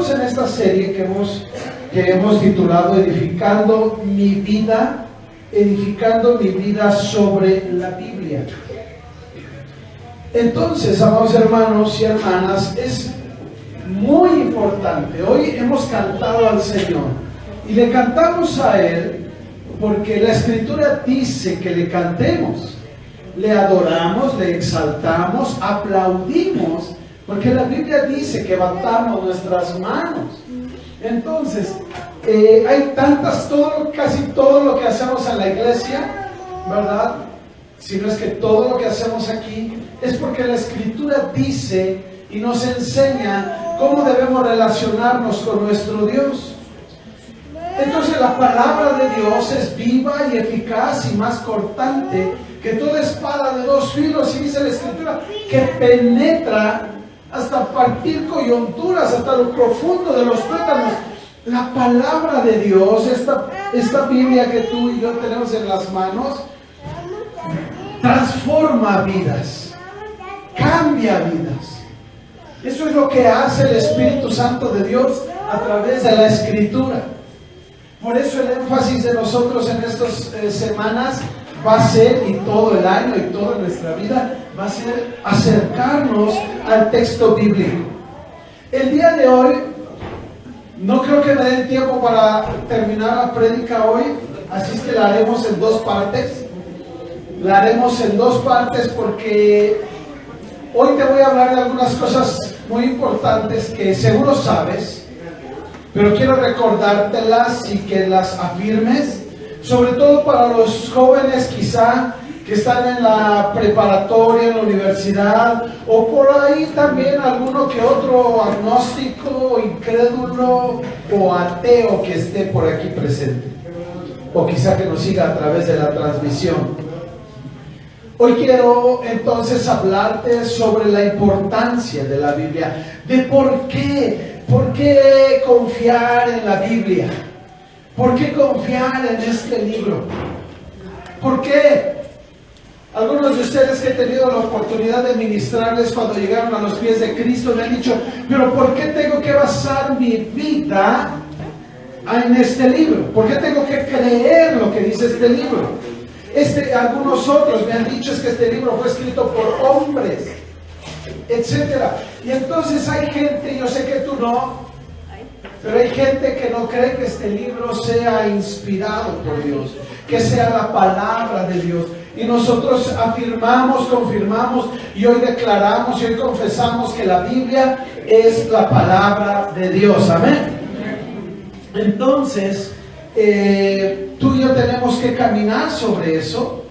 Estamos en esta serie que hemos titulado edificando mi vida sobre la Biblia. Entonces, amados hermanos y hermanas, es muy importante. Hoy hemos cantado al Señor y le cantamos a Él porque la Escritura dice que le cantemos, le adoramos, le exaltamos, aplaudimos, porque la Biblia dice que batamos nuestras manos. Entonces, hay casi todo lo que hacemos en la iglesia, ¿verdad? Si no es que todo lo que hacemos aquí es porque la Escritura dice y nos enseña cómo debemos relacionarnos con nuestro Dios. Entonces la palabra de Dios es viva y eficaz y más cortante que toda espada de dos filos, y dice la Escritura que penetra hasta partir coyunturas, hasta lo profundo de los tuétanos. La palabra de Dios, esta Biblia que tú y yo tenemos en las manos, transforma vidas, cambia vidas. Eso es lo que hace el Espíritu Santo de Dios a través de la Escritura. Por eso el énfasis de nosotros en estas semanas va a ser, y todo el año y toda nuestra vida, va a ser acercarnos al texto bíblico. El día de hoy, no creo que me den tiempo para terminar la prédica hoy, así es que la haremos en dos partes. La haremos en dos partes porque hoy te voy a hablar de algunas cosas muy importantes que seguro sabes, pero quiero recordártelas y que las afirmes, sobre todo para los jóvenes quizá que están en la preparatoria, en la universidad, o por ahí también alguno que otro agnóstico, incrédulo o ateo que esté por aquí presente, o quizá que nos siga a través de la transmisión. Hoy quiero entonces hablarte sobre la importancia de la Biblia, de por qué confiar en la Biblia, por qué confiar en este libro, por qué. Algunos de ustedes que he tenido la oportunidad de ministrarles cuando llegaron a los pies de Cristo me han dicho, pero ¿por qué tengo que basar mi vida en este libro? ¿Por qué tengo que creer lo que dice este libro? Algunos otros me han dicho es que este libro fue escrito por hombres, etcétera. Y entonces hay gente, yo sé que tú no, pero hay gente que no cree que este libro sea inspirado por Dios, que sea la palabra de Dios. Y nosotros afirmamos, confirmamos y hoy declaramos y hoy confesamos que la Biblia es la palabra de Dios. Amén. Entonces, tú y yo tenemos que caminar sobre eso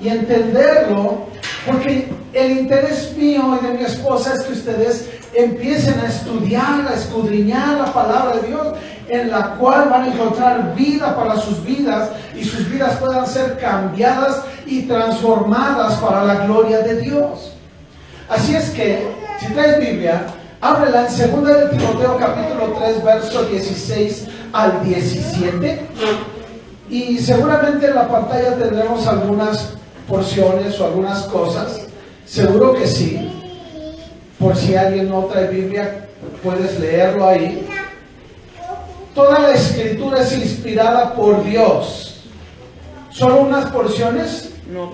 y entenderlo, porque el interés mío y de mi esposa es que ustedes empiecen a estudiar, a escudriñar la palabra de Dios, en la cual van a encontrar vida para sus vidas y sus vidas puedan ser cambiadas y transformadas para la gloria de Dios. Así es que, si traes Biblia, ábrela en 2 de Timoteo capítulo 3, verso 16 al 17. Y seguramente en la pantalla tendremos algunas porciones o algunas cosas. Seguro que sí. Por si alguien no trae Biblia, puedes leerlo ahí. Toda la Escritura es inspirada por Dios. ¿Solo unas porciones? No,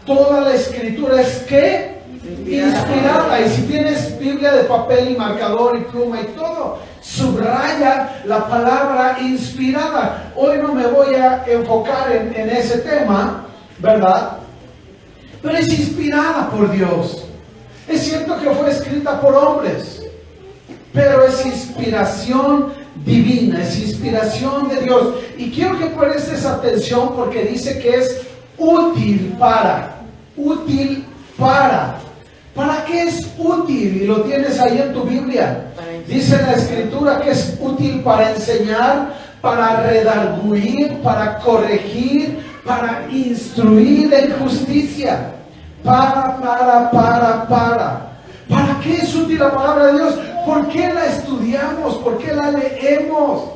Toda la Escritura es ¿qué? Inspirada. Y si tienes Biblia de papel y marcador y pluma y todo, subraya la palabra inspirada. Hoy no me voy a enfocar en ese tema, ¿verdad? Pero es inspirada por Dios. Es cierto que fue escrita por hombres, pero es inspiración divina, es inspiración de Dios. Y quiero que prestes atención porque dice que es útil para. ¿Para qué es útil? Y lo tienes ahí en tu Biblia. Dice la Escritura que es útil para enseñar, para redarguir, para corregir, para instruir en justicia. ¿Para qué es útil la palabra de Dios? ¿Por qué la estudiamos? ¿Por qué la leemos?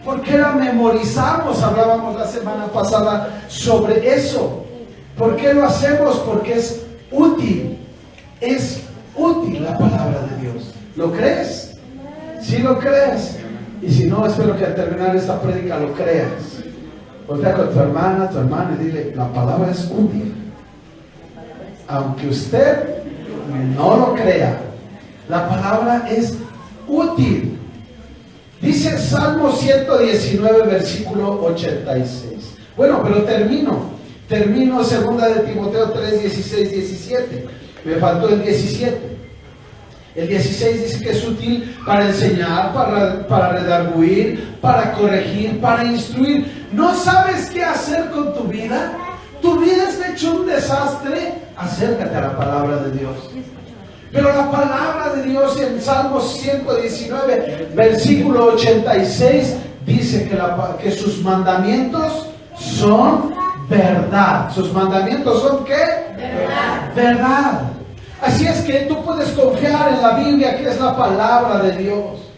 ¿Por qué la memorizamos? Hablábamos la semana pasada sobre eso. ¿Por qué lo hacemos? Porque es útil. Es útil la palabra de Dios. ¿Lo crees? ¿Sí lo crees? Y si no, espero que al terminar esta prédica lo creas. Voltea con tu hermana y dile, la palabra es útil. Aunque usted no lo crea, la palabra es útil. Dice Salmo 119, versículo 86. Bueno, pero termino 2 de Timoteo 3, 16, 17. Me faltó el 17. El 16 dice que es útil para enseñar, para redarguir, para corregir, para instruir. ¿No sabes qué hacer con tu vida? Tu vida está hecho un desastre. Acércate a la palabra de Dios. Pero la palabra de Dios en Salmos 119, versículo 86, dice que sus mandamientos son verdad. ¿Sus mandamientos son qué? Verdad. Verdad. Así es que tú puedes confiar en la Biblia, que es la palabra de Dios.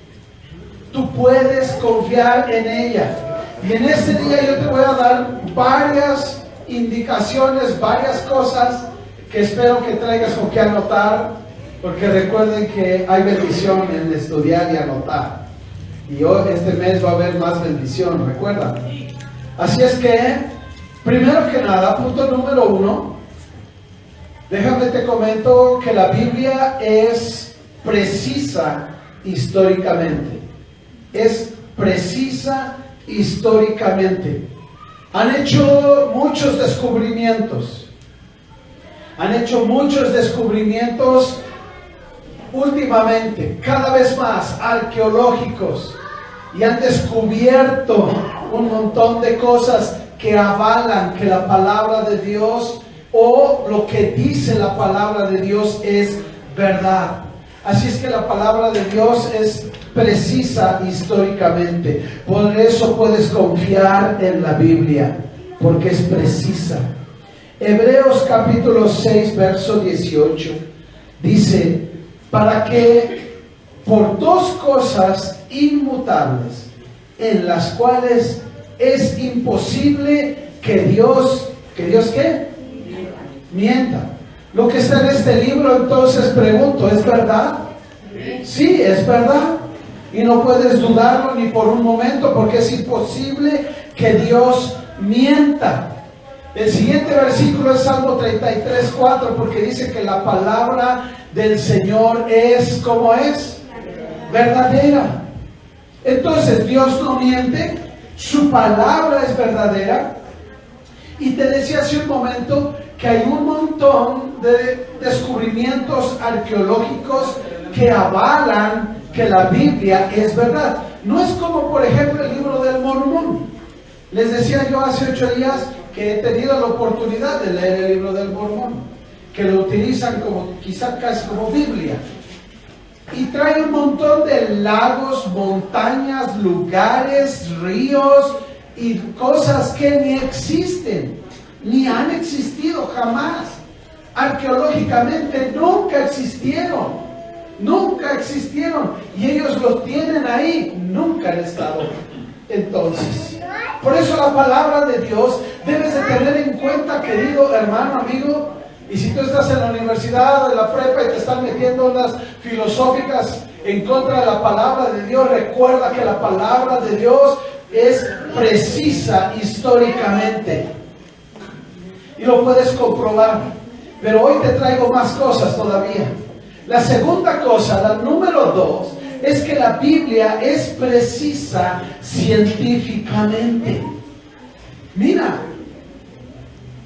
Tú puedes confiar en ella. Y en este día yo te voy a dar varias indicaciones, varias cosas que espero que traigas con que anotar, porque recuerden que hay bendición en estudiar y anotar. Y hoy, este mes, va a haber más bendición, ¿recuerdan? Así es que, primero que nada, punto número 1, déjame te comento que la Biblia es precisa históricamente. Es precisa históricamente. Han hecho muchos descubrimientos. Últimamente, cada vez más arqueológicos, y han descubierto un montón de cosas que avalan que la palabra de Dios o lo que dice la palabra de Dios es verdad. Así es que la palabra de Dios es precisa históricamente. Por eso puedes confiar en la Biblia, porque es precisa. Hebreos capítulo 6, verso 18 dice: para que por dos cosas inmutables, en las cuales es imposible que Dios ¿qué? Mienta. Lo que está en este libro, entonces pregunto, ¿es verdad? Sí, es verdad. Y no puedes dudarlo ni por un momento, porque es imposible que Dios mienta. El siguiente versículo es Salmo 33, 4, porque dice que la palabra del Señor es, ¿cómo es? Verdadera. Entonces Dios no miente, su palabra es verdadera. Y te decía hace un momento que hay un montón de descubrimientos arqueológicos que avalan que la Biblia es verdad. No es como, por ejemplo, el libro del Mormón. Les decía yo hace 8 días que he tenido la oportunidad de leer el libro del Mormón, que lo utilizan como, quizá casi como Biblia. Y trae un montón de lagos, montañas, lugares, ríos y cosas que ni existen, ni han existido jamás. Arqueológicamente nunca existieron. Y ellos los tienen ahí, nunca han estado. Entonces, por eso la palabra de Dios debes de tener en cuenta, querido hermano, amigo. Y si tú estás en la universidad o en la prepa y te están metiendo unas filosóficas en contra de la palabra de Dios, recuerda que la palabra de Dios es precisa históricamente. Y lo puedes comprobar. Pero hoy te traigo más cosas todavía. La segunda cosa, la número 2, es que la Biblia es precisa científicamente. Mira,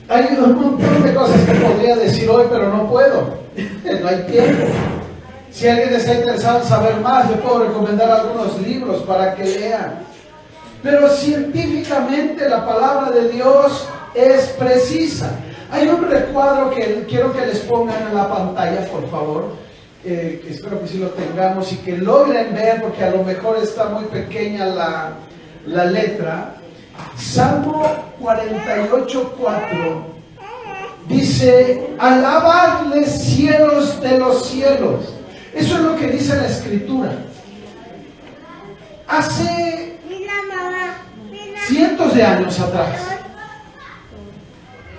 hay un montón de cosas que podría decir hoy, pero no puedo. No hay tiempo. Si alguien está interesado en saber más, le puedo recomendar algunos libros para que lean. Pero científicamente la palabra de Dios es precisa. Hay un recuadro que quiero que les pongan en la pantalla, por favor. Espero que sí lo tengamos y que logren ver, porque a lo mejor está muy pequeña la letra. Salmo 48:4 dice: alabadle cielos de los cielos. Eso es lo que dice la Escritura. Hace cientos de años atrás,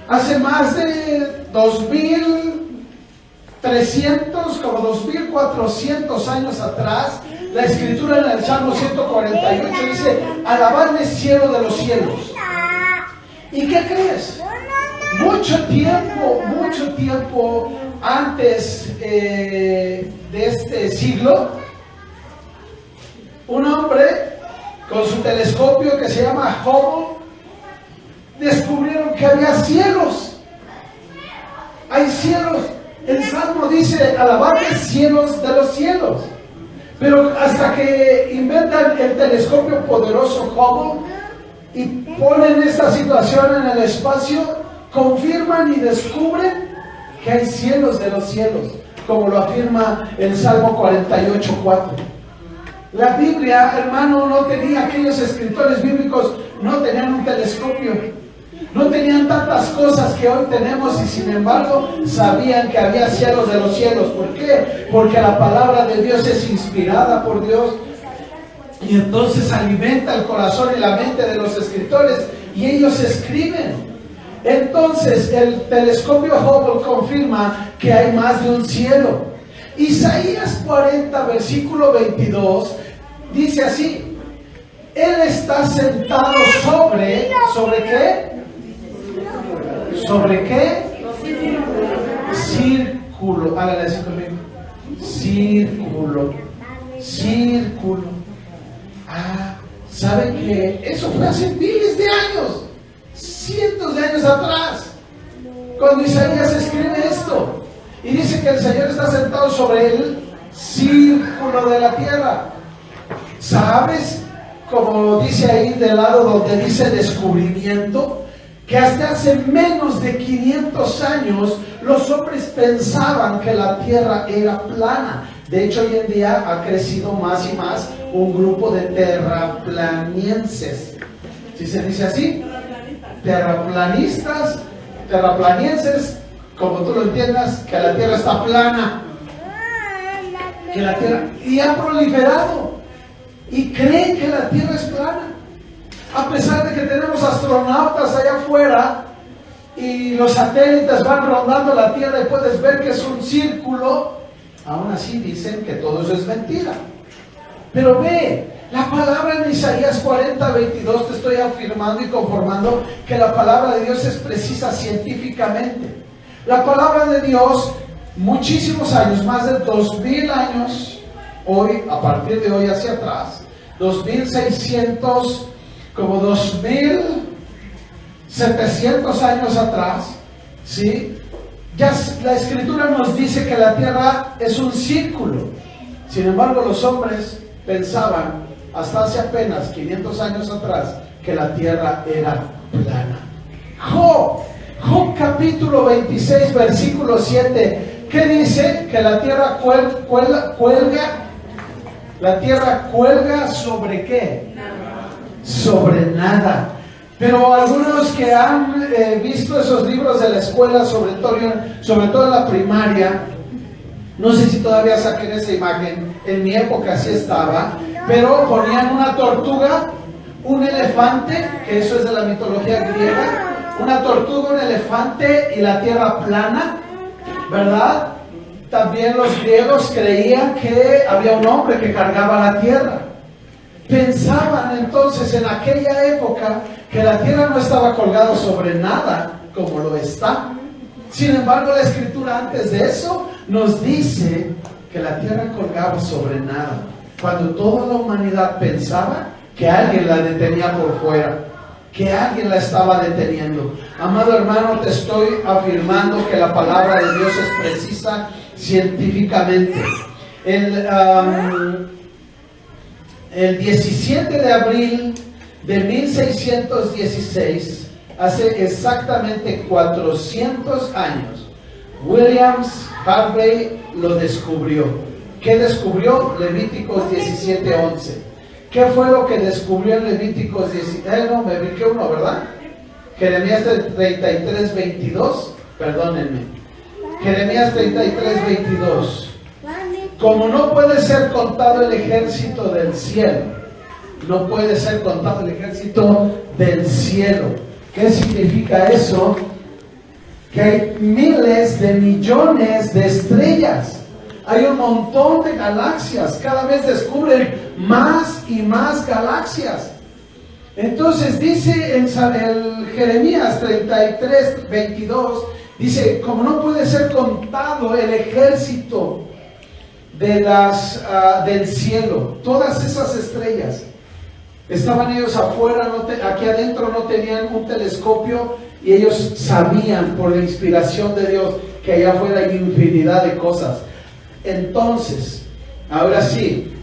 hace más de 2300, como 2400 años atrás, La escritura en el Salmo 148 dice, alabadle cielo de los cielos. ¿Y qué crees? Mucho tiempo antes de este siglo, un hombre con su telescopio que se llama Hubble, descubrieron que había cielos. Hay cielos. El Salmo dice, alabadle cielos de los cielos. Pero hasta que inventan el telescopio poderoso Hubble y ponen esta situación en el espacio, confirman y descubren que hay cielos de los cielos, como lo afirma el Salmo 48:4. La Biblia, hermano, no tenía, aquellos escritores bíblicos no tenían un telescopio, no tenían tantas cosas que hoy tenemos, y sin embargo sabían que había cielos de los cielos. ¿Por qué? Porque la palabra de Dios es inspirada por Dios, y entonces alimenta el corazón y la mente de los escritores, y ellos escriben. Entonces el telescopio Hubble confirma que hay más de un cielo. Isaías 40 versículo 22 dice así: Él está sentado ¿sobre qué? ¿Sobre qué? Círculo. Hágale así conmigo. Círculo. ¿Saben qué? Eso fue hace miles de años, cientos de años atrás, cuando Isaías escribe esto y dice que el Señor está sentado sobre el círculo de la tierra. ¿Sabes? Como dice ahí del lado donde dice descubrimiento, que hasta hace menos de 500 años los hombres pensaban que la tierra era plana. De hecho, hoy en día ha crecido más y más un grupo de terraplanienses. ¿Sí se dice así? Terraplanienses, como tú lo entiendas, que la tierra está plana. Que la tierra, y ha proliferado. Y creen que la tierra es plana. A pesar de que tenemos astronautas allá afuera y los satélites van rondando la tierra y puedes ver que es un círculo, aún así dicen que todo eso es mentira. Pero ve, la palabra en Isaías 40, 22 te estoy afirmando y conformando que la palabra de Dios es precisa científicamente. La palabra de Dios, muchísimos años, más de 2000 años, hoy, a partir de hoy hacia atrás, 2600, como 2700 años atrás, ¿sí? Ya la escritura nos dice que la tierra es un círculo. Sin embargo, los hombres pensaban hasta hace apenas 500 años atrás que la tierra era plana. Job capítulo 26 versículo 7, ¿qué dice? Que la tierra cuelga. La tierra cuelga ¿sobre qué? Sobre nada. Pero algunos que han visto esos libros de la escuela, sobre todo en la primaria, no sé si todavía saquen esa imagen, en mi época sí estaba, pero ponían una tortuga, un elefante, que eso es de la mitología griega, una tortuga, un elefante y la tierra plana, ¿verdad? También los griegos creían que había un hombre que cargaba la tierra. Pensaban entonces en aquella época que la tierra no estaba colgada sobre nada como lo está. Sin embargo, la escritura antes de eso nos dice que la tierra colgaba sobre nada, cuando toda la humanidad pensaba que alguien la detenía por fuera, que alguien la estaba deteniendo. Amado hermano, te estoy afirmando que la palabra de Dios es precisa científicamente. El 17 de abril de 1616, hace exactamente 400 años, William Harvey lo descubrió. ¿Qué descubrió? Levíticos 17:11. ¿Qué fue lo que descubrió en Levíticos 17? No, me brinqué uno, ¿verdad? Jeremías 33:22. Perdónenme. Jeremías 33:22. Como no puede ser contado el ejército del cielo, no puede ser contado el ejército del cielo. ¿Qué significa eso? Que hay miles de millones de estrellas. hay un montón de galaxias, cada vez descubren más y más galaxias. Entonces dice en el Jeremías 33, 22, dice, como no puede ser contado el ejército del cielo, todas esas estrellas, estaban ellos afuera, aquí adentro no tenían un telescopio, y ellos sabían por la inspiración de Dios que allá afuera hay infinidad de cosas. Entonces, ahora sí,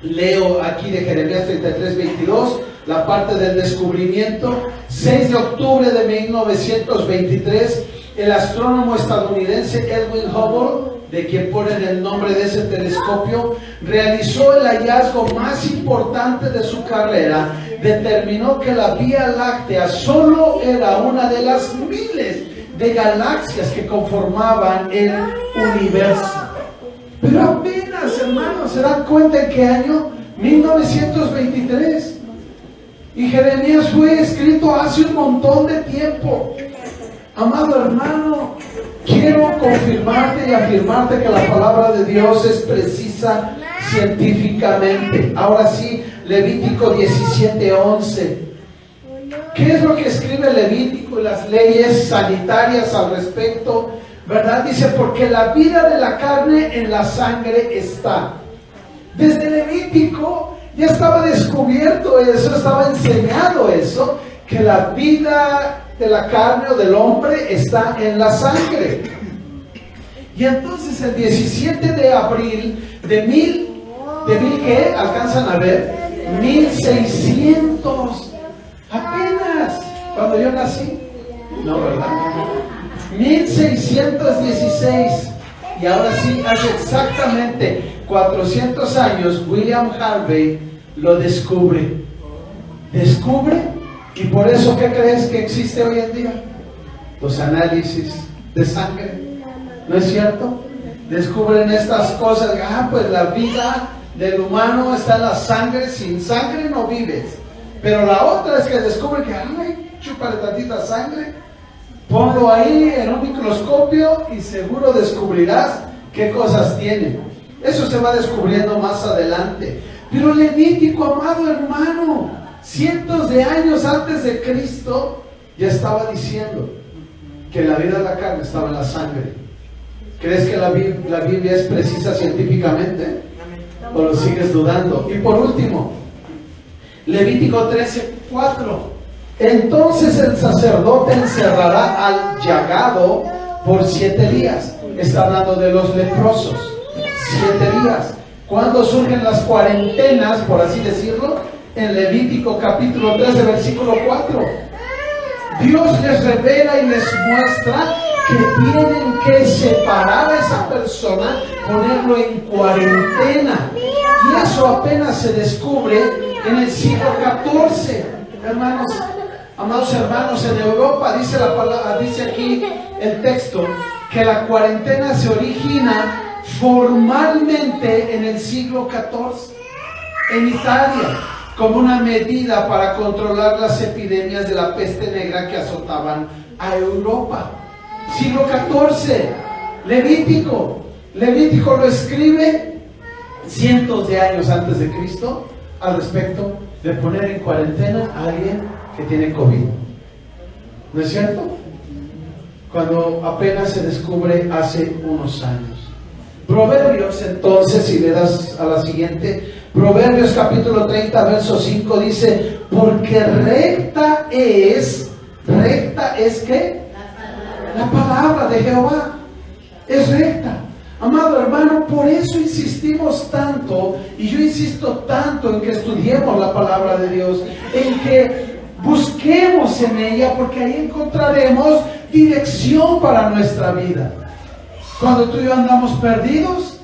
leo aquí de Jeremías 33, 22, la parte del descubrimiento. 6 de octubre de 1923, el astrónomo estadounidense Edwin Hubble, de quien ponen el nombre de ese telescopio, realizó el hallazgo más importante de su carrera. Determinó que la Vía Láctea solo era una de las miles de galaxias que conformaban el universo. Pero apenas, hermanos, ¿se dan cuenta en qué año? 1923. Y Jeremías fue escrito hace un montón de tiempo. Amado hermano, quiero confirmarte y afirmarte que la palabra de Dios es precisa científicamente. Ahora sí, Levítico 17:11. ¿Qué es lo que escribe Levítico y las leyes sanitarias al respecto? ¿Verdad? Dice, porque la vida de la carne en la sangre está. Desde Levítico ya estaba descubierto eso, estaba enseñado eso, que la vida de la carne o del hombre está en la sangre. Y entonces el 17 de abril de ¿qué? ¿Alcanzan a ver? 1600, apenas, cuando yo nací, no, ¿verdad? 1616, y ahora sí, hace exactamente 400 años, William Harvey lo descubre, y por eso, ¿qué crees que existe hoy en día? Los análisis de sangre, ¿no es cierto? Descubren estas cosas, pues la vida del humano está en la sangre, sin sangre no vives. Pero la otra es que descubren que, chúpale tantita sangre, ponlo ahí en un microscopio y seguro descubrirás qué cosas tiene. Eso se va descubriendo más adelante. Pero Levítico, amado hermano, cientos de años antes de Cristo, ya estaba diciendo que la vida de la carne estaba en la sangre. ¿Crees que la Biblia es precisa científicamente? ¿O lo sigues dudando? Y por último, Levítico 13:4. Entonces el sacerdote encerrará al llagado por 7 días. Está hablando de los leprosos. 7 días. ¿Cuándo surgen las cuarentenas, por así decirlo? En Levítico capítulo 13, versículo 4. Dios les revela y les muestra que tienen que separar a esa persona, ponerlo en cuarentena. Y eso apenas se descubre en el siglo XIV. Hermanos, amados hermanos, en Europa dice la palabra, dice aquí el texto, que la cuarentena se origina formalmente en el siglo XIV en Italia, como una medida para controlar las epidemias de la peste negra que azotaban a Europa. Siglo XIV, Levítico lo escribe cientos de años antes de Cristo al respecto de poner en cuarentena a alguien que tiene COVID. ¿No es cierto? Cuando apenas se descubre hace unos años. Proverbios, entonces, si le das a la siguiente, Proverbios capítulo 30, verso 5 dice, porque recta es ¿qué? La palabra de Jehová es recta. Amado hermano, por eso insistimos tanto, y yo insisto tanto en que estudiemos la palabra de Dios, en que busquemos en ella, porque ahí encontraremos dirección para nuestra vida. Cuando tú y yo andamos perdidos,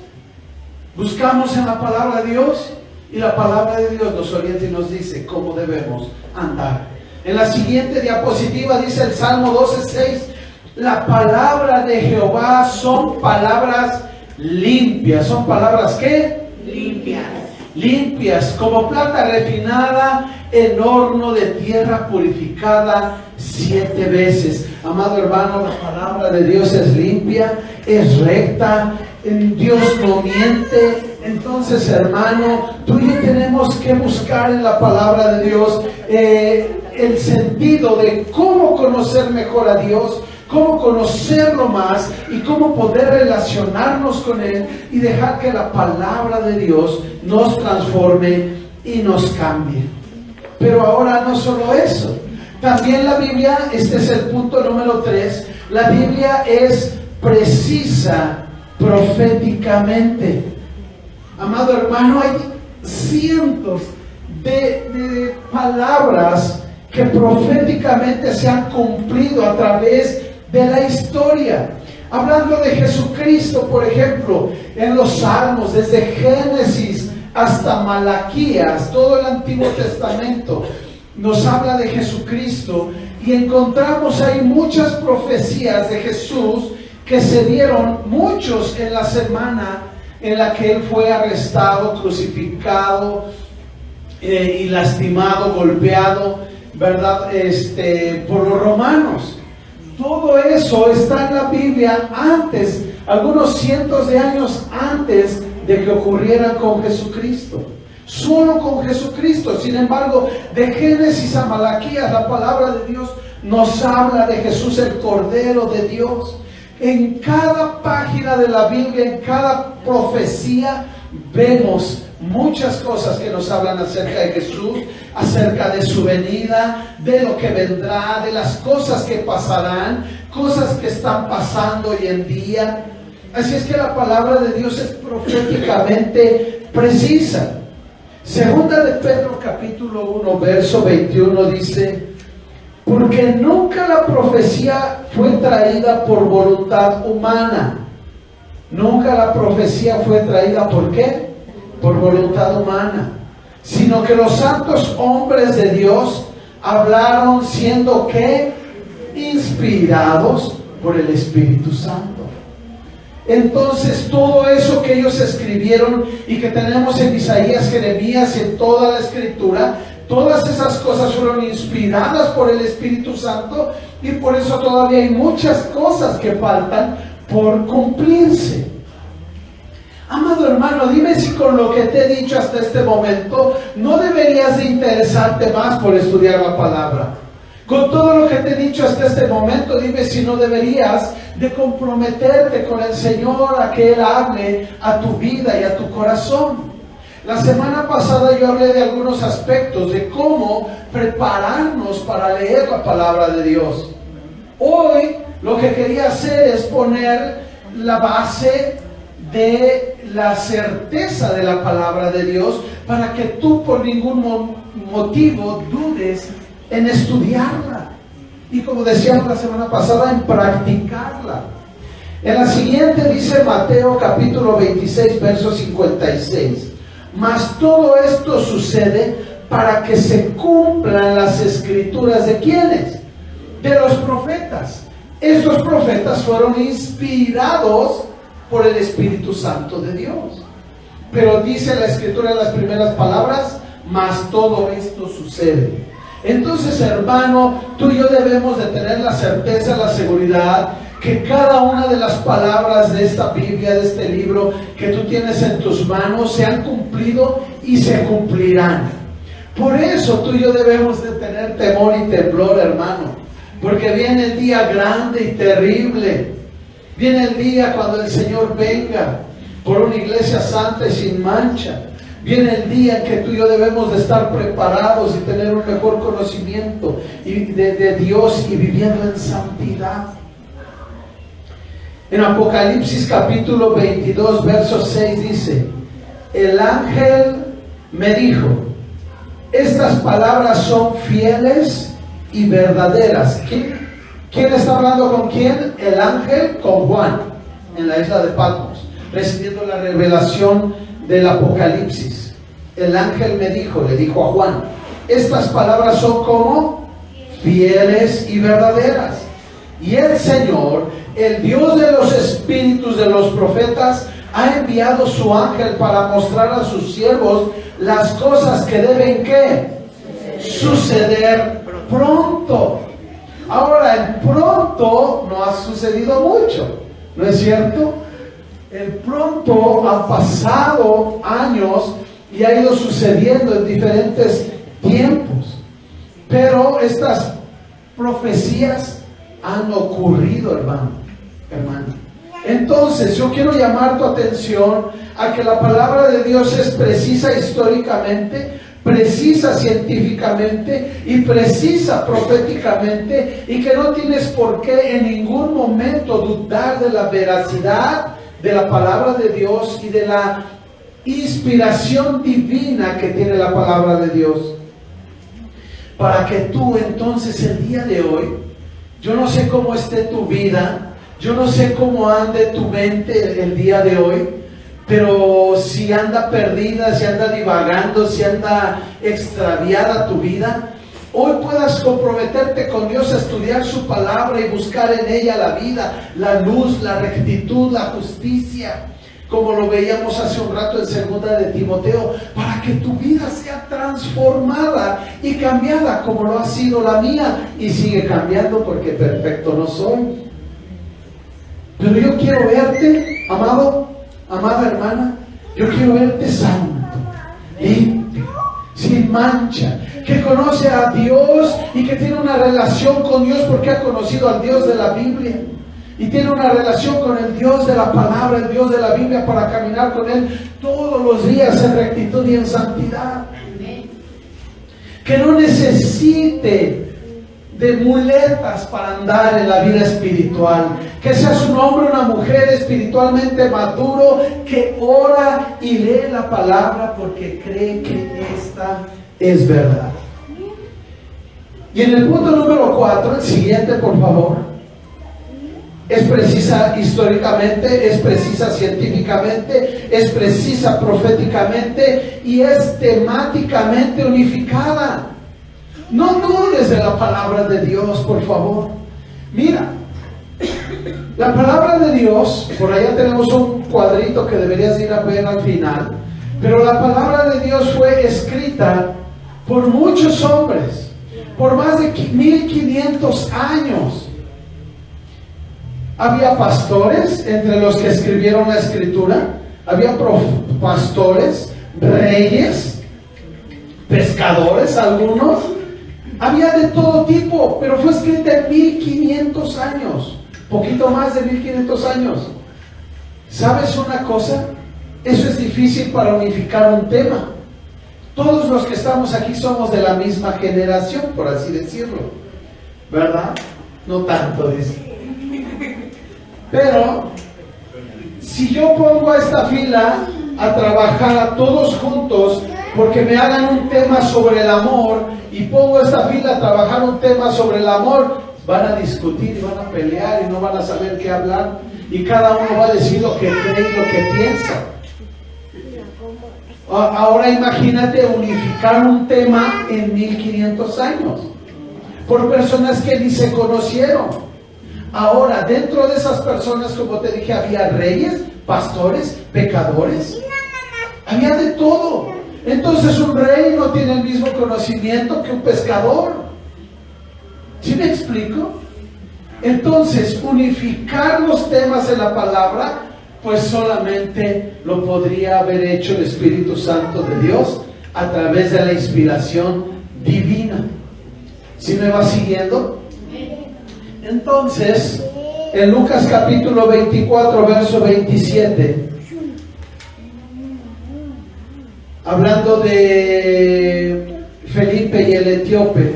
buscamos en la palabra de Dios, y la palabra de Dios nos orienta y nos dice cómo debemos andar. En la siguiente diapositiva dice el Salmo 12:6, la palabra de Jehová son palabras limpias. ¿Son palabras qué? Limpias, como plata refinada en horno de tierra purificada 7 veces. Amado hermano, la palabra de Dios es limpia, es recta, Dios no miente. Entonces, hermano, tú y yo tenemos que buscar en la palabra de Dios el sentido de cómo conocer mejor a Dios, cómo conocerlo más y cómo poder relacionarnos con Él y dejar que la palabra de Dios nos transforme y nos cambie. Pero ahora no solo eso, también la Biblia, este es el punto número 3, la Biblia es precisa proféticamente. Amado hermano, hay cientos de palabras que proféticamente se han cumplido a través de la historia. Hablando de Jesucristo, por ejemplo, en los Salmos, desde Génesis hasta Malaquías, todo el Antiguo Testamento nos habla de Jesucristo, y encontramos ahí muchas profecías de Jesús que se dieron, muchos en la semana en la que Él fue arrestado, crucificado y lastimado, golpeado, ¿verdad? Por los romanos. Todo eso está en la Biblia antes, algunos cientos de años antes de que ocurriera con Jesucristo. Solo con Jesucristo. Sin embargo, de Génesis a Malaquías, la palabra de Dios nos habla de Jesús, el Cordero de Dios. En cada página de la Biblia, en cada profecía, vemos muchas cosas que nos hablan acerca de Jesús, acerca de su venida, de lo que vendrá, de las cosas que pasarán, cosas que están pasando hoy en día. Así es que la palabra de Dios es proféticamente precisa. Segunda de Pedro capítulo 1 verso 21 dice: porque nunca la profecía fue traída por voluntad humana. Nunca la profecía fue traída ¿por qué? Por voluntad humana, sino que los santos hombres de Dios hablaron siendo ¿qué? Inspirados por el Espíritu Santo. Entonces todo eso que ellos escribieron y que tenemos en Isaías, Jeremías y en toda la Escritura, todas esas cosas fueron inspiradas por el Espíritu Santo, y por eso todavía hay muchas cosas que faltan por cumplirse. Amado hermano, dime si con lo que te he dicho hasta este momento no deberías de interesarte más por estudiar la palabra. Con todo lo que te he dicho hasta este momento, dime si no deberías de comprometerte con el Señor a que Él hable a tu vida y a tu corazón. La semana pasada yo hablé de algunos aspectos de cómo prepararnos para leer la palabra de Dios. Hoy lo que quería hacer es poner la base de la certeza de la palabra de Dios, para que tú por ningún motivo dudes en estudiarla, y como decíamos la semana pasada, en practicarla. En la siguiente dice Mateo capítulo 26 verso 56: mas todo esto sucede para que se cumplan las escrituras ¿de quiénes? De los profetas. Estos profetas fueron inspirados por el Espíritu Santo de Dios. Pero dice la Escritura en las primeras palabras: mas todo esto sucede. Entonces, hermano, tú y yo debemos de tener la certeza, la seguridad que cada una de las palabras de esta Biblia, de este libro que tú tienes en tus manos, se han cumplido y se cumplirán. Por eso tú y yo debemos de tener temor y temblor, hermano, porque viene el día grande y terrible. Viene el día cuando el Señor venga por una iglesia santa y sin mancha. Viene el día en que tú y yo debemos de estar preparados y tener un mejor conocimiento de Dios y viviendo en santidad. En Apocalipsis capítulo 22 verso 6 dice: el ángel me dijo, estas palabras son fieles y verdaderas. ¿Quién está hablando con quién? El ángel con Juan en la isla de Patmos, recibiendo la revelación del Apocalipsis. El ángel me dijo, le dijo a Juan, estas palabras son como fieles y verdaderas. Y el Señor, el Dios de los espíritus de los profetas, ha enviado su ángel para mostrar a sus siervos las cosas que deben ¿qué? Suceder pronto. Ahora, el pronto no ha sucedido mucho, ¿no es cierto? El pronto ha pasado años y ha ido sucediendo en diferentes tiempos. Pero estas profecías han ocurrido, hermano. Entonces yo quiero llamar tu atención a que la palabra de Dios es precisa históricamente, precisa científicamente y precisa proféticamente, y que no tienes por qué en ningún momento dudar de la veracidad de la palabra de Dios y de la inspiración divina que tiene la palabra de Dios. Para que tú entonces el día de hoy, yo no sé cómo esté tu vida, yo no sé cómo ande tu mente el día de hoy, pero si anda perdida, si anda divagando, si anda extraviada tu vida, hoy puedas comprometerte con Dios a estudiar su palabra y buscar en ella la vida, la luz, la rectitud, la justicia, como lo veíamos hace un rato en 2 de Timoteo, para que tu vida sea transformada y cambiada como lo ha sido la mía, y sigue cambiando porque perfecto no soy. Pero yo quiero verte, amado, amada hermana, yo quiero verte santo, limpio, sin mancha, que conoce a Dios y que tiene una relación con Dios porque ha conocido al Dios de la Biblia. Y tiene una relación con el Dios de la palabra, el Dios de la Biblia, para caminar con Él todos los días en rectitud y en santidad. Que no necesite de muletas para andar en la vida espiritual. Que seas un hombre o una mujer espiritualmente maduro, que ora y lee la palabra porque cree que esta es verdad. Y en el punto número 4, el siguiente por favor. Es precisa históricamente, es precisa científicamente, es precisa proféticamente y es temáticamente unificada. No dudes de la palabra de Dios, por favor. Mira, la palabra de Dios, por allá tenemos un cuadrito que deberías ir a ver al final, pero la palabra de Dios fue escrita por muchos hombres, por más de 1500 años. Había pastores entre los que escribieron la escritura, había pastores, reyes, pescadores algunos, había de todo tipo, pero fue escrita en 1500 años, poquito más de 1500 años. ¿Sabes una cosa? Eso es difícil para unificar un tema. Todos los que estamos aquí somos de la misma generación, por así decirlo, ¿verdad? No tanto, dice. Pero si yo pongo a esta fila a trabajar a todos juntos porque me hagan un tema sobre el amor, y pongo a esta fila a trabajar un tema sobre el amor, van a discutir y van a pelear y no van a saber qué hablar, y cada uno va a decir lo que cree y lo que piensa. Ahora imagínate unificar un tema en 1500 años por personas que ni se conocieron. Ahora, dentro de esas personas, como te dije, había reyes, pastores, pecadores. Había de todo. Entonces un rey no tiene el mismo conocimiento que un pescador. ¿Sí me explico? Entonces, unificar los temas en la palabra, pues solamente lo podría haber hecho el Espíritu Santo de Dios a través de la inspiración divina. ¿Sí me va siguiendo? Entonces, en Lucas capítulo 24, verso 27, hablando de Felipe y el etíope,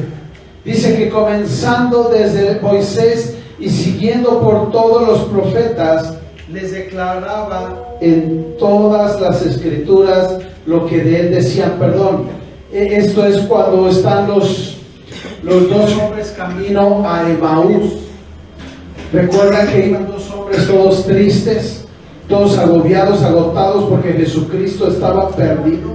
dice que comenzando desde Moisés y siguiendo por todos los profetas, les declaraba en todas las escrituras lo que de él decían. Perdón, esto es cuando están los dos hombres camino a Emaús. Recuerdan que iban dos hombres todos tristes, todos agobiados, agotados porque Jesucristo estaba perdido.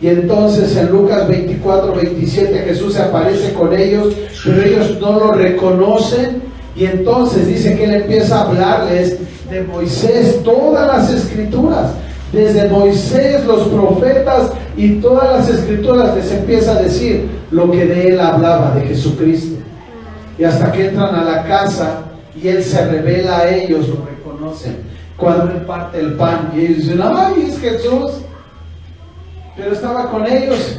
Y entonces en Lucas 24, 27 Jesús se aparece con ellos, pero ellos no lo reconocen. Y entonces dice que él empieza a hablarles de Moisés, todas las escrituras, desde Moisés, los profetas y todas las escrituras, les empieza a decir lo que de él hablaba, de Jesucristo. Y hasta que entran a la casa y él se revela a ellos, lo reconocen. cuando él parte el pan y ellos dicen, ay, es Jesús, pero estaba con ellos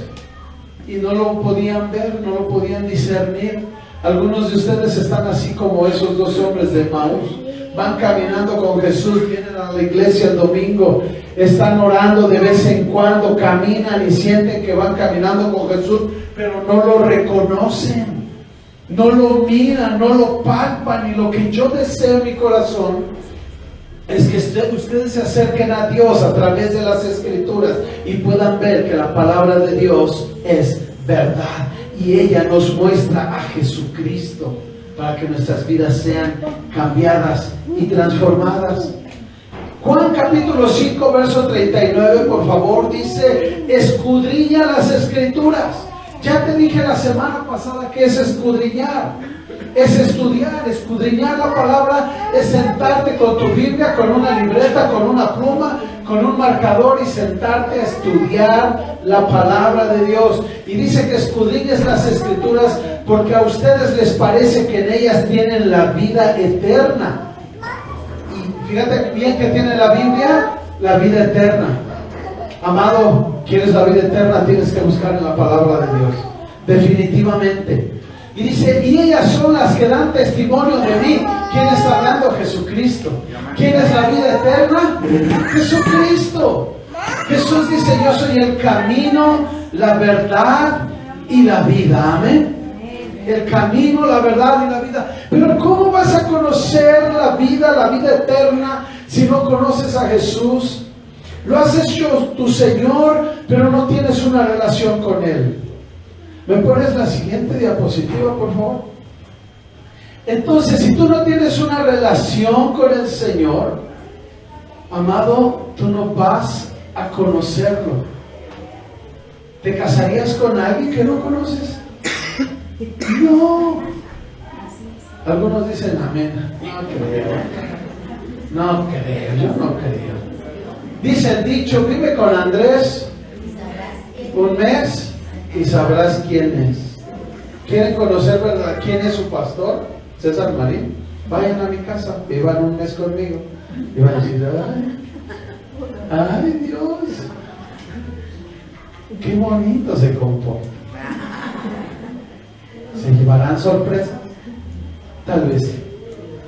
y no lo podían ver, no lo podían discernir. Algunos de ustedes están así como esos dos hombres de Maús, van caminando con Jesús, vienen a la iglesia el domingo, están orando de vez en cuando, caminan y sienten que van caminando con Jesús, pero no lo reconocen, no lo miran, no lo palpan. Y lo que yo deseo en mi corazón es que ustedes se acerquen a Dios a través de las Escrituras y puedan ver que la palabra de Dios es verdad y ella nos muestra a Jesucristo para que nuestras vidas sean cambiadas y transformadas. Juan capítulo 5 verso 39, por favor, dice: escudriña las Escrituras. Ya te dije la semana pasada que es escudriñar, es estudiar. Escudriñar la palabra es sentarte con tu Biblia, con una libreta, con una pluma, con un marcador y sentarte a estudiar la palabra de Dios. Y dice que escudriñes las Escrituras porque a ustedes les parece que en ellas tienen la vida eterna. Y fíjate bien que tiene la Biblia, la vida eterna. Amado, ¿quieres la vida eterna? Tienes que buscar en la palabra de Dios, definitivamente. Y dice, y ellas son las que dan testimonio de mí. ¿Quién está hablando? Jesucristo. ¿Quién es la vida eterna? Jesucristo. Jesús dice, yo soy el camino, la verdad y la vida. Amén. El camino, la verdad y la vida. Pero ¿cómo vas a conocer la vida eterna, si no conoces a Jesús? Lo has hecho tu Señor, pero no tienes una relación con Él. ¿Me pones la siguiente diapositiva, por favor? Entonces, si tú no tienes una relación con el Señor, amado, tú no vas a conocerlo. ¿Te casarías con alguien que no conoces? No. Algunos dicen amén. No creo, yo no creo. Dice el dicho, vive con Andrés un mes y sabrás quién es. ¿Quieren conocer, verdad, quién es su pastor? César Marín. Vayan a mi casa, vivan un mes conmigo y van a decir, ay Dios, qué bonito se comporta. ¿Se llevarán sorpresas? Tal vez sí.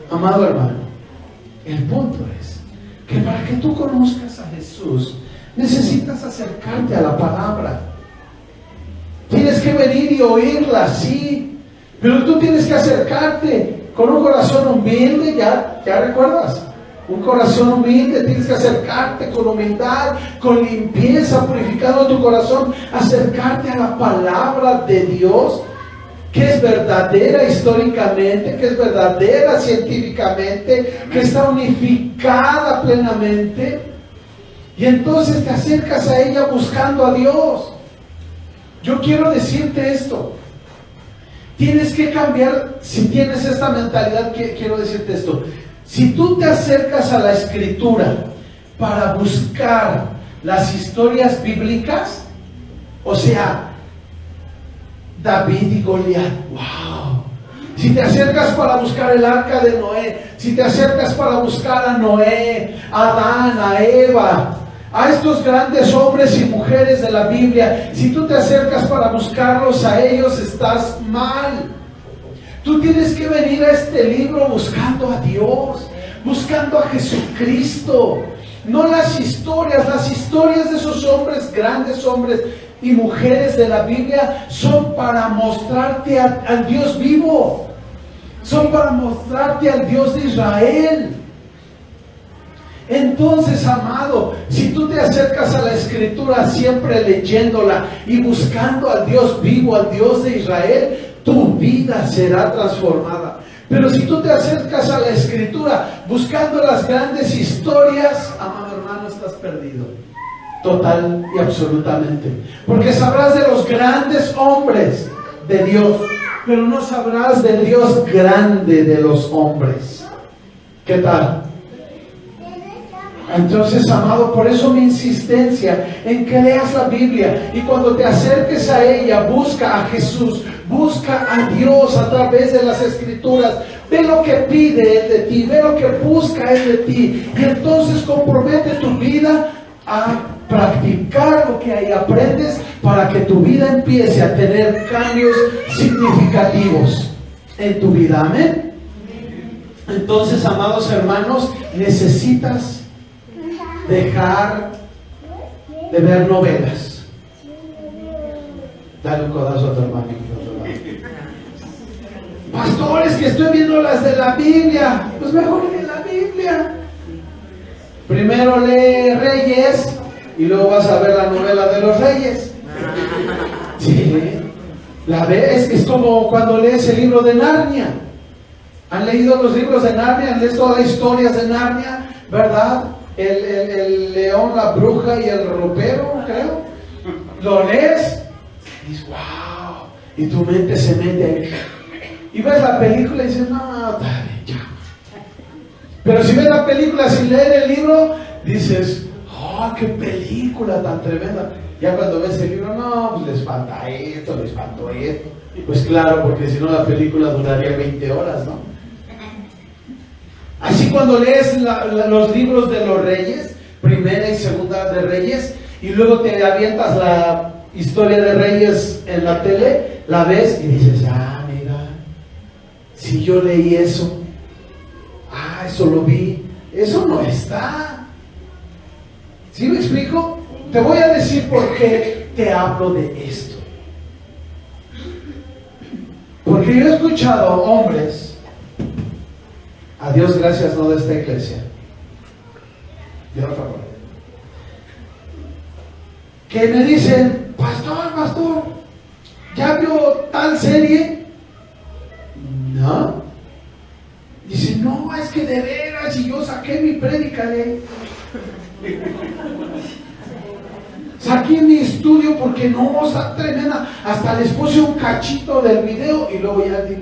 Amado hermano, el punto es que para que tú conozcas a Jesús necesitas acercarte a la palabra. Tienes que venir y oírla, sí, pero tú tienes que acercarte con un corazón humilde. Ya recuerdas, un corazón humilde. Tienes que acercarte con humildad, con limpieza, purificando tu corazón, acercarte a la palabra de Dios, que es verdadera históricamente, que es verdadera científicamente, que está unificada plenamente. Y entonces te acercas a ella buscando a Dios. Yo quiero decirte esto. Tienes que cambiar, si tienes esta mentalidad, quiero decirte esto. Si tú te acercas a la Escritura para buscar las historias bíblicas, o sea, David y Goliat, wow. Si te acercas para buscar el arca de Noé, si te acercas para buscar a Noé, a Adán, a Eva, a estos grandes hombres y mujeres de la Biblia, si tú te acercas para buscarlos a ellos, estás mal. Tú tienes que venir a este libro buscando a Dios, buscando a Jesucristo. No las historias de esos hombres, grandes hombres y mujeres de la Biblia, son para mostrarte al Dios vivo, son para mostrarte al Dios de Israel. Entonces, amado, si tú te acercas a la Escritura siempre leyéndola y buscando al Dios vivo, al Dios de Israel, tu vida será transformada. Pero si tú te acercas a la Escritura buscando las grandes historias, amado hermano, estás perdido. Total y absolutamente. Porque sabrás de los grandes hombres de Dios, pero no sabrás del Dios grande de los hombres. ¿Qué tal? Entonces, amado, por eso mi insistencia en que leas la Biblia y cuando te acerques a ella, busca a Jesús, busca a Dios a través de las Escrituras. Ve lo que pide Él de ti, ve lo que busca Él de ti, y entonces compromete tu vida a practicar lo que ahí aprendes para que tu vida empiece a tener cambios significativos en tu vida. Amén. Entonces, amados hermanos, necesitas dejar de ver novelas. Dale un codazo a tu hermano. Pastores, que estoy viendo las de la Biblia. Pues mejor lee la Biblia. Primero lee Reyes y luego vas a ver la novela de los Reyes. Sí, la ves, es como cuando lees el libro de Narnia. ¿Han leído los libros de Narnia? ¿Han leído todas las historias de Narnia? ¿Verdad? El león, la bruja y el ropero, creo. Lo lees y dices, wow. Y tu mente se mete ahí. Y ves la película y dices, no, dale, ya. Pero si ves la película sin leer el libro, dices, oh, qué película tan tremenda. Ya cuando ves el libro, no, pues les falta esto, les faltó esto. Pues claro, porque si no la película duraría 20 horas, ¿no? Así cuando lees los libros de los reyes, primera y segunda de Reyes, y luego te avientas la historia de Reyes en la tele, la ves y dices, ah, mira, si yo leí eso, eso lo vi, eso no está. ¿Sí me explico? Te voy a decir por qué te hablo de esto. Porque yo he escuchado hombres, a Dios gracias, no de esta iglesia, de otra parte, que me dicen, pastor, ¿ya vio tal serie? No. Dice, no, es que de veras, y yo saqué mi prédica de ahí. Saqué mi estudio porque no, está tremenda. Hasta les puse un cachito del video y luego ya digo,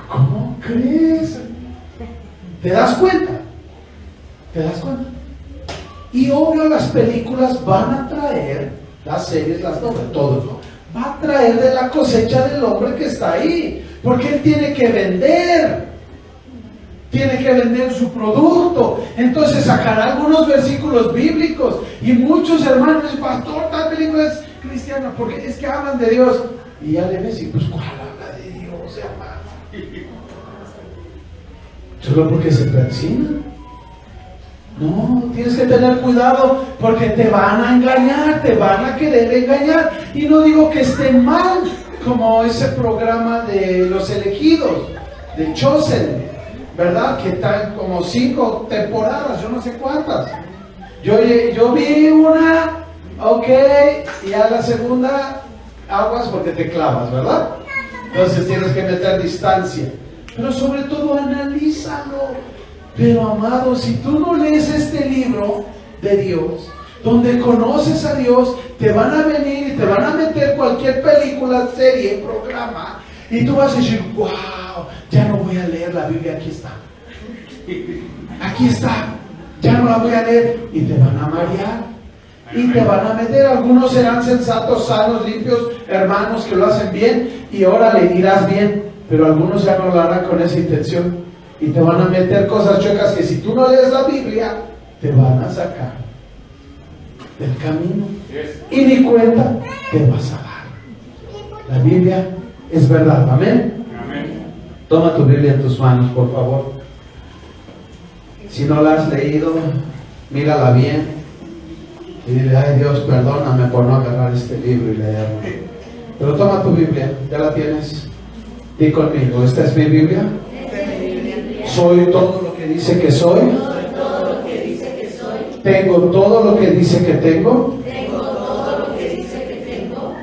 ¿cómo crees? ¿Te das cuenta? ¿Te das cuenta? Y obvio las películas van a traer, las series, las novelas, todo, ¿no? Va a traer de la cosecha del hombre que está ahí, porque él tiene que vender su producto. Entonces sacará algunos versículos bíblicos, y muchos hermanos dicen, pastor, tal película es cristiana, porque es que hablan de Dios, y ya le ves y pues, ¿cuál habla de Dios, hermano? Solo porque se persignan. No, tienes que tener cuidado porque te van a engañar, te van a querer engañar. Y no digo que esté mal, como ese programa de los elegidos, de Chosen, ¿verdad? Que están como 5 temporadas, yo no sé cuántas. Yo vi una, ok, y a la segunda, aguas porque te clavas, ¿verdad? Entonces tienes que meter distancia. Pero sobre todo analízalo. Pero amado, si tú no lees este libro de Dios, donde conoces a Dios, te van a venir y te van a meter cualquier película, serie, programa, y tú vas a decir, wow, ya no voy a leer la Biblia, aquí está, ya no la voy a leer, y te van a marear, y te van a meter. Algunos serán sensatos, sanos, limpios, hermanos que lo hacen bien, y ahora le dirás bien, pero algunos ya no lo harán con esa intención. Y te van a meter cosas chuecas que si tú no lees la Biblia, te van a sacar del camino. Y ni cuenta te vas a dar. La Biblia es verdad. Amén. Toma tu Biblia en tus manos, por favor. Si no la has leído, mírala bien. Y dile, ay Dios, perdóname por no agarrar este libro y leerlo. Pero toma tu Biblia, ya la tienes. Di conmigo, ¿esta es mi Biblia? Soy todo lo que dice que soy. Tengo todo lo que dice que tengo.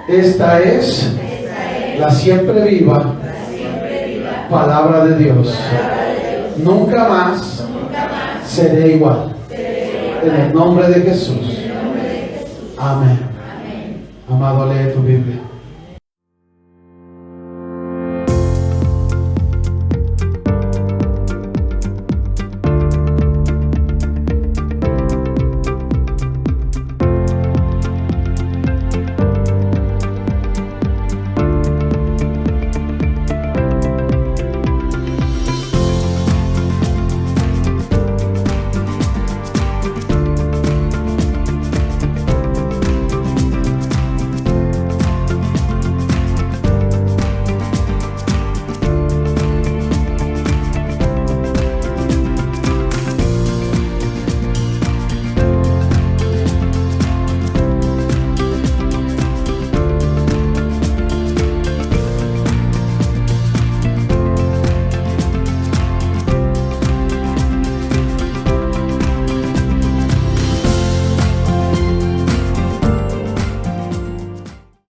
Esta es la siempre viva palabra de Dios. Nunca más seré igual. En el nombre de Jesús. Amén. Amado, lee tu Biblia.